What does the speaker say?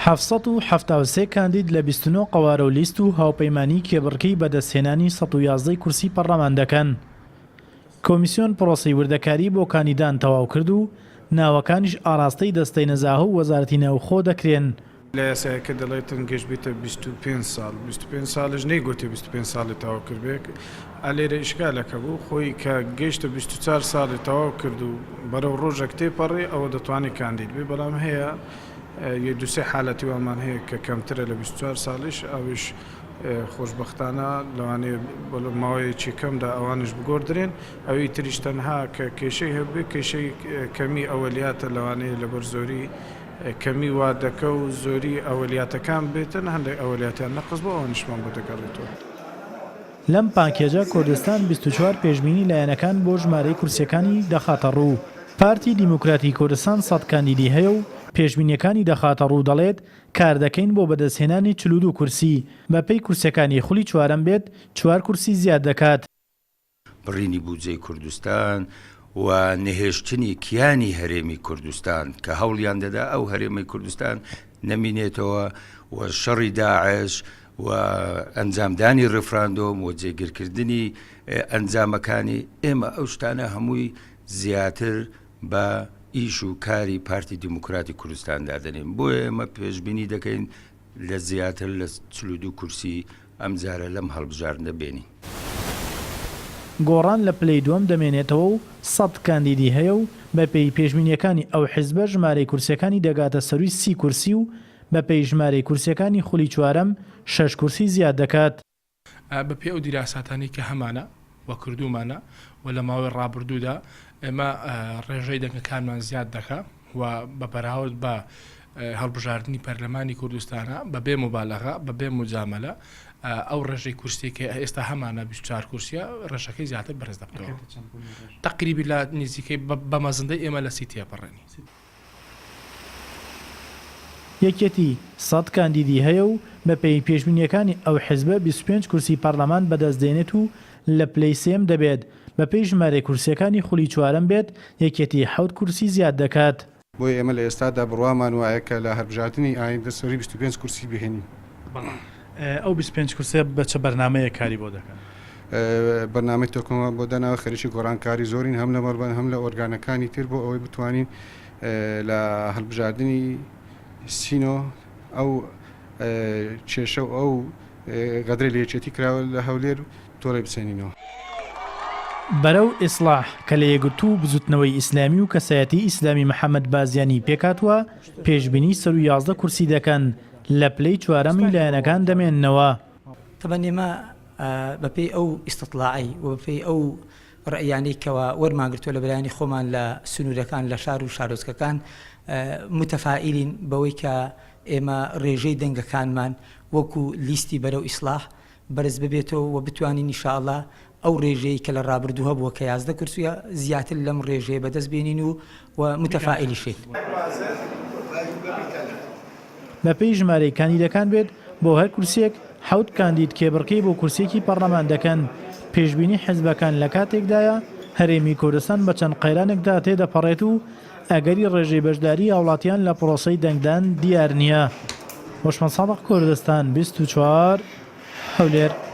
773 کاندید لە 29 قوارە و لیست و هاوپەیمانی کێبڕکەی بەدەستهێنانی 111 کورسی پەرلەمان دەکەن. کۆمیسیۆن پرۆسەی وردەکاری بۆ کاندیدان تەواو کرد و ناوەکانیش ئاراستەی دەستەی نەزاهە و وەزارەتی ناوخۆ دەکرێن. لە یاسایەکە دەڵێتن گەشت بێتە 25 ساڵ 25 ساڵش نەیگوتێ 25 ساڵی تەواو کردبێک ئالێرە ئیشکالەکە بوو خۆی کە گەشتە 24 ساڵی تەواو کرد و بەرەو ڕۆژێک تێپەڕێ ئەوە دەتوانێت کاندید بێ بەڵام هەیە دووسێ حالەتی وامان هەیە کە کەمترە لە 24 ساڵیش ئەویش خۆشببختانە لەوانەیە ماوەیەکی کەمدا ئەوانش بگۆدرێن ئەوەی تریش تەنها کە کێشەی هەبێ کێشەی کەمی ئەوەلیاتە لەوانەیە لەبەر زۆری کەمی وادەکە و زۆری ئەوەلیاتەکان بێتن هەندێک ئەوەلیاتیان نەقص بۆ ئەوە نیشمان بۆ دەگەڕێتەوە. لەم پاکێجە کوردستان 24 پێشبینی لایەنەکان بۆ ژمارەی کورسیەکانی دەخاتە ڕوو. پارتی دیموکراتی کوردستان 100 کاندیدی هەیە و پێشبینیەکانی دەخاتە ڕوو دەڵێت کار دەکەین بۆ بەدەستهێنانی 42 کورسی بەپێی کورسەکانی خولی چوارەم بێت 4 کورسی زیاد دەکات. بڕینی بودجەی کوردستان و نهێشتنی کیانی هەرێمی کوردستان کە هەوڵیان دەدا ئەو هەرێمی کوردستان نەمینێتەوە و شەڕی داعش و ئەنجامدانی ڕێفراندۆم و جێگیرکردنی ئەنجامەکانی ئێمە ئەو شتانە هەمووی زیاتر بە ئیش و کاری پارتی دیموکراتی کوردستان دادەنین بۆیە ئێمە پێشبینی دەکەین لە زیاتر لە 42 کورسی ئەمجارە لەم هەڵبژاردنە بێنی. گۆڕان لە پلەی دووەم دەمێنێتەوە و 100 کاندیدی هەیە و بەپێی پێشبینیەکانی ئەو حیزبە ژمارەی کورسیەکانی دەگاتە سەروی 30 کورسی و بەپێی ژمارەی کورسیەکانی خولی چوارەم 6 کورسی زیاد دەکات. بەپێ ئەو دیراساتانی کە هەمانە وە کردومانە و لە ماوەی ڕابردوودا ئێمە ڕێژەی دەنگەکانمان زیاد دەکا و بە بەراورد بە هەڵبژاردننی پەرلەمانی کوردستانە بەبێ مبالەغە بەبێ مجامەلە ئەو ڕێژەی کورسێکە ئێستا هەمانە 24 کورسیە ڕێژەکەی زیاتر بەرز دەبێتەوە. تقریبی لە نزیکەی بە مەزندەی ئێمە لە 30 تێپەڕێنی. یەکێتی 100 کاندیدی هەیە و بەپێی پێشبینیەکانی ئەو حیزبە 25 کورسی پەرلەمان بەدەستدێنێت و لە پلەی سێم دەبێت بەپێی ژمارەی کورسیەکانی خولی چوارەم بێت یەکێتی 7 کورسی زیاد دەکات. بۆی ئێمە لە ئێستادا بڕوامان وایە کە لە هەڵبژاردننی ئایندە سەری 25 کورسی بهێنین. ئەو 25 کورسە بە چه بەرنامەیە کاری بۆ دەکەن؟ بەرنامەی تۆکۆمە بۆ داناوە خەریکی گۆڕانکاری زۆرین هەم لە مەڵبەن هەم لە ئۆرگانەکانی تر بۆ ئەوەی بتوانین لە هەڵبژاردننی سینۆ ئەو کێشە و ئەو غەدرە لە یەکێتی کراوە لە هەولێر تۆڕی بسێنینەوە. بەرەو ئیسلاح کە لە یەکگرتوو بزوتنەوەی ئیسلامی و کەسایەتی ئیسلامی محەممەد بازیانی پێکاتوە پێشبینی سەر و 11 کورسی دەکەن لە پلەی چوارەمی لایەنەکان دەمێننەوە. طبعا ئێمە بەپێی ئەو ئیستطلاعی و بەپێی ئەو ڕێیانەی کەوە وەرماگرتووە لە بەلایانی خۆمان لە سنوورەکان لە شار و شارۆچکەکان متەفائیلین بەوەی کە ئێمە ڕێژەی دەنگەکانمان وەکو لیستی بەرەو ئیسلاح بەرز ببێتەوە و بتوانین ئینشاءالله ئەو ڕێژەیە کە لە ڕابردووە بووە کە 11 کورسیە زیاتر لەم ڕێژەیە بەدەست بێنین و متەفائیلی شێت. بەپێی ژمارەی کاندیدەکان بێت بۆ هەر کورسێک 7 کاندید کێبڕکەی بۆ کورسێکی پەرلەمان دەکەن. پێشبینی حیزبەکان لە کاتێکدایە هەرێمی کوردستان بە چەند قەیرانێکدا تێدەپەڕێت و ئەگەری ڕێژەی بەشداری هاوڵاتیان لە پرۆسەی دەنگدان دیار نییە. وەشمە ساڵق کوردستان 24 هەولێر.